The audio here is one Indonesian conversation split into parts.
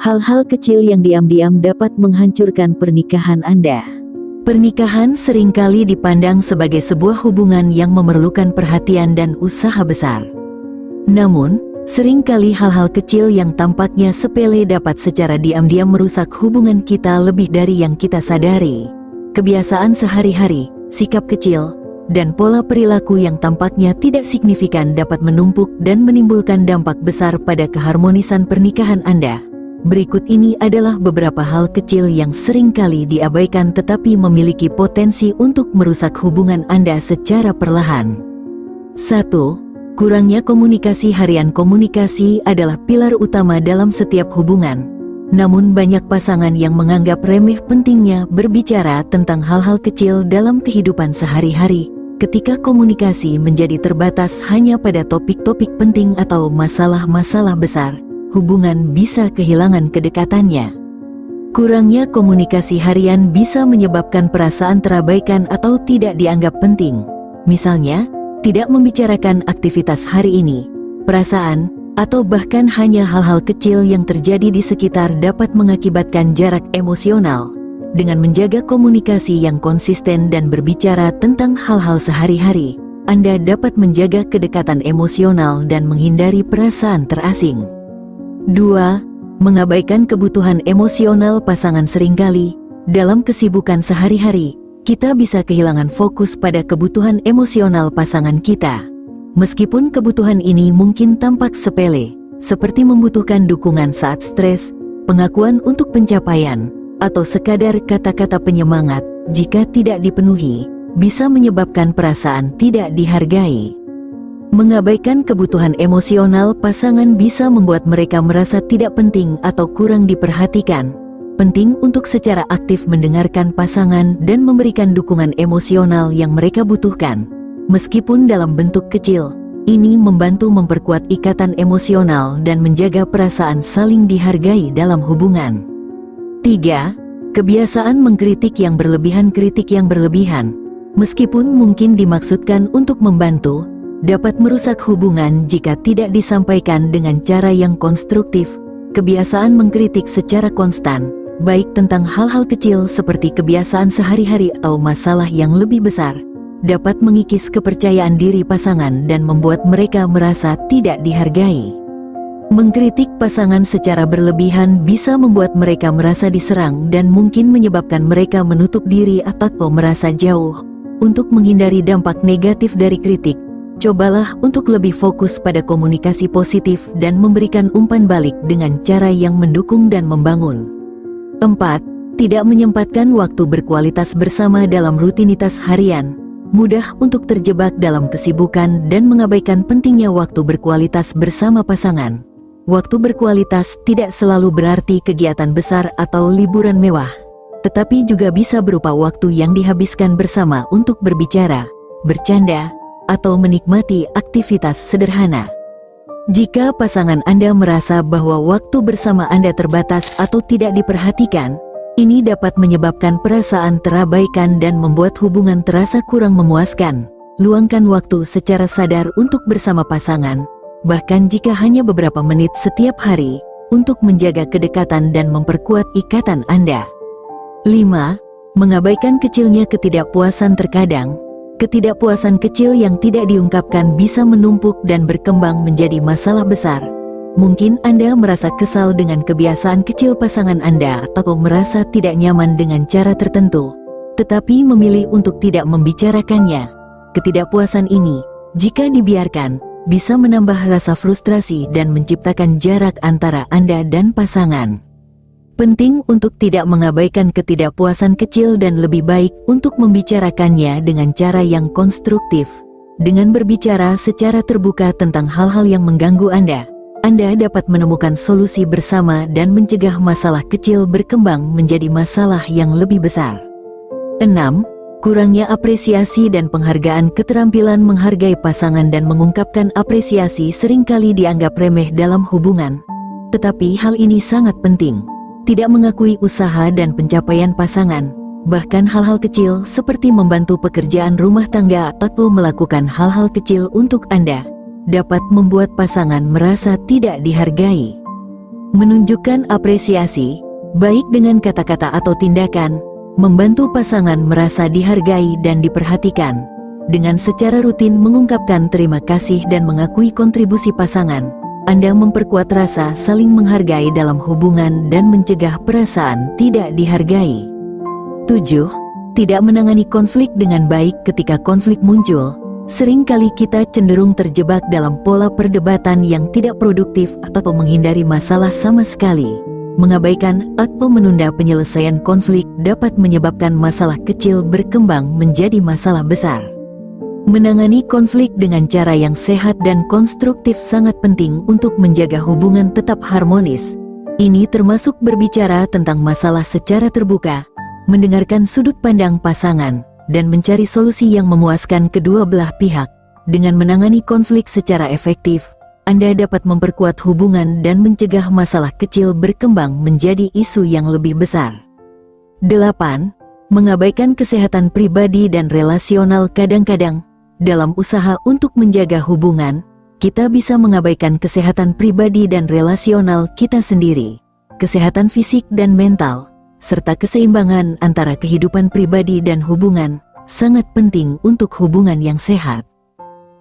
Hal-hal kecil yang diam-diam dapat menghancurkan pernikahan Anda. Pernikahan seringkali dipandang sebagai sebuah hubungan yang memerlukan perhatian dan usaha besar. Namun, seringkali hal-hal kecil yang tampaknya sepele dapat secara diam-diam merusak hubungan kita lebih dari yang kita sadari. Kebiasaan sehari-hari, sikap kecil, dan pola perilaku yang tampaknya tidak signifikan dapat menumpuk dan menimbulkan dampak besar pada keharmonisan pernikahan Anda. Berikut ini adalah beberapa hal kecil yang seringkali diabaikan tetapi memiliki potensi untuk merusak hubungan Anda secara perlahan. 1. Kurangnya komunikasi harian. Komunikasi adalah pilar utama dalam setiap hubungan. Namun banyak pasangan yang menganggap remeh pentingnya berbicara tentang hal-hal kecil dalam kehidupan sehari-hari. Ketika komunikasi menjadi terbatas hanya pada topik-topik penting atau masalah-masalah besar, hubungan bisa kehilangan kedekatannya. Kurangnya komunikasi harian bisa menyebabkan perasaan terabaikan atau tidak dianggap penting. Misalnya, tidak membicarakan aktivitas hari ini, perasaan, atau bahkan hanya hal-hal kecil yang terjadi di sekitar dapat mengakibatkan jarak emosional. Dengan menjaga komunikasi yang konsisten dan berbicara tentang hal-hal sehari-hari, Anda dapat menjaga kedekatan emosional dan menghindari perasaan terasing. 2. Mengabaikan kebutuhan emosional pasangan. Seringkali, dalam kesibukan sehari-hari, kita bisa kehilangan fokus pada kebutuhan emosional pasangan kita. Meskipun kebutuhan ini mungkin tampak sepele, seperti membutuhkan dukungan saat stres, pengakuan untuk pencapaian, atau sekadar kata-kata penyemangat, jika tidak dipenuhi, bisa menyebabkan perasaan tidak dihargai. Mengabaikan kebutuhan emosional pasangan bisa membuat mereka merasa tidak penting atau kurang diperhatikan. Penting untuk secara aktif mendengarkan pasangan dan memberikan dukungan emosional yang mereka butuhkan. Meskipun dalam bentuk kecil, ini membantu memperkuat ikatan emosional dan menjaga perasaan saling dihargai dalam hubungan. 3. Kebiasaan mengkritik yang berlebihan. Kritik yang berlebihan, meskipun mungkin dimaksudkan untuk membantu, dapat merusak hubungan jika tidak disampaikan dengan cara yang konstruktif. Kebiasaan mengkritik secara konstan, baik tentang hal-hal kecil seperti kebiasaan sehari-hari atau masalah yang lebih besar, dapat mengikis kepercayaan diri pasangan dan membuat mereka merasa tidak dihargai. Mengkritik pasangan secara berlebihan bisa membuat mereka merasa diserang dan mungkin menyebabkan mereka menutup diri atau merasa jauh. Untuk menghindari dampak negatif dari kritik, cobalah untuk lebih fokus pada komunikasi positif dan memberikan umpan balik dengan cara yang mendukung dan membangun. 4. Tidak menyempatkan waktu berkualitas bersama. Dalam rutinitas harian, mudah untuk terjebak dalam kesibukan dan mengabaikan pentingnya waktu berkualitas bersama pasangan. Waktu berkualitas tidak selalu berarti kegiatan besar atau liburan mewah, tetapi juga bisa berupa waktu yang dihabiskan bersama untuk berbicara, bercanda, atau menikmati aktivitas sederhana. Jika pasangan Anda merasa bahwa waktu bersama Anda terbatas atau tidak diperhatikan, ini dapat menyebabkan perasaan terabaikan dan membuat hubungan terasa kurang memuaskan. Luangkan waktu secara sadar untuk bersama pasangan, bahkan jika hanya beberapa menit setiap hari, untuk menjaga kedekatan dan memperkuat ikatan Anda. 5. Mengabaikan kecilnya ketidakpuasan. Terkadang, ketidakpuasan kecil yang tidak diungkapkan bisa menumpuk dan berkembang menjadi masalah besar. Mungkin Anda merasa kesal dengan kebiasaan kecil pasangan Anda atau merasa tidak nyaman dengan cara tertentu, tetapi memilih untuk tidak membicarakannya. Ketidakpuasan ini, jika dibiarkan, bisa menambah rasa frustrasi dan menciptakan jarak antara Anda dan pasangan. Penting untuk tidak mengabaikan ketidakpuasan kecil dan lebih baik untuk membicarakannya dengan cara yang konstruktif. Dengan berbicara secara terbuka tentang hal-hal yang mengganggu Anda dapat menemukan solusi bersama dan mencegah masalah kecil berkembang menjadi masalah yang lebih besar. 6. Kurangnya apresiasi dan penghargaan. Keterampilan menghargai pasangan dan mengungkapkan apresiasi seringkali dianggap remeh dalam hubungan, tetapi hal ini sangat penting. Tidak mengakui usaha dan pencapaian pasangan, bahkan hal-hal kecil seperti membantu pekerjaan rumah tangga atau melakukan hal-hal kecil untuk Anda, dapat membuat pasangan merasa tidak dihargai. Menunjukkan apresiasi, baik dengan kata-kata atau tindakan, membantu pasangan merasa dihargai dan diperhatikan. Dengan secara rutin mengungkapkan terima kasih dan mengakui kontribusi pasangan, Anda memperkuat rasa saling menghargai dalam hubungan dan mencegah perasaan tidak dihargai. 7. Tidak menangani konflik dengan baik. Ketika konflik muncul, seringkali kita cenderung terjebak dalam pola perdebatan yang tidak produktif atau menghindari masalah sama sekali. Mengabaikan atau menunda penyelesaian konflik dapat menyebabkan masalah kecil berkembang menjadi masalah besar. Menangani konflik dengan cara yang sehat dan konstruktif sangat penting untuk menjaga hubungan tetap harmonis. Ini termasuk berbicara tentang masalah secara terbuka, mendengarkan sudut pandang pasangan, dan mencari solusi yang memuaskan kedua belah pihak. Dengan menangani konflik secara efektif, Anda dapat memperkuat hubungan dan mencegah masalah kecil berkembang menjadi isu yang lebih besar. 8. Mengabaikan kesehatan pribadi dan relasional. Kadang-kadang, dalam usaha untuk menjaga hubungan, kita bisa mengabaikan kesehatan pribadi dan relasional kita sendiri, kesehatan fisik dan mental, serta keseimbangan antara kehidupan pribadi dan hubungan, sangat penting untuk hubungan yang sehat.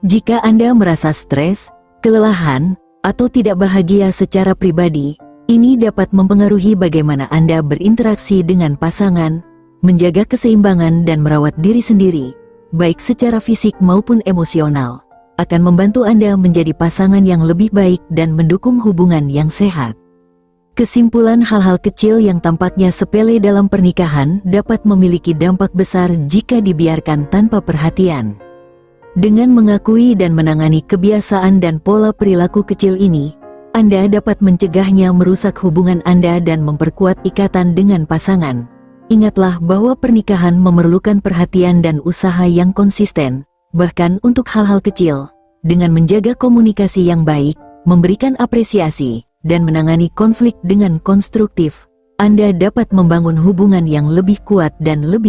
Jika Anda merasa stres, kelelahan, atau tidak bahagia secara pribadi, ini dapat mempengaruhi bagaimana Anda berinteraksi dengan pasangan. Menjaga keseimbangan dan merawat diri sendiri, baik secara fisik maupun emosional, akan membantu Anda menjadi pasangan yang lebih baik dan mendukung hubungan yang sehat. Kesimpulan, hal-hal kecil yang tampaknya sepele dalam pernikahan dapat memiliki dampak besar jika dibiarkan tanpa perhatian. Dengan mengakui dan menangani kebiasaan dan pola perilaku kecil ini, Anda dapat mencegahnya merusak hubungan Anda dan memperkuat ikatan dengan pasangan. Ingatlah bahwa pernikahan memerlukan perhatian dan usaha yang konsisten, bahkan untuk hal-hal kecil. Dengan menjaga komunikasi yang baik, memberikan apresiasi, dan menangani konflik dengan konstruktif, Anda dapat membangun hubungan yang lebih kuat dan lebih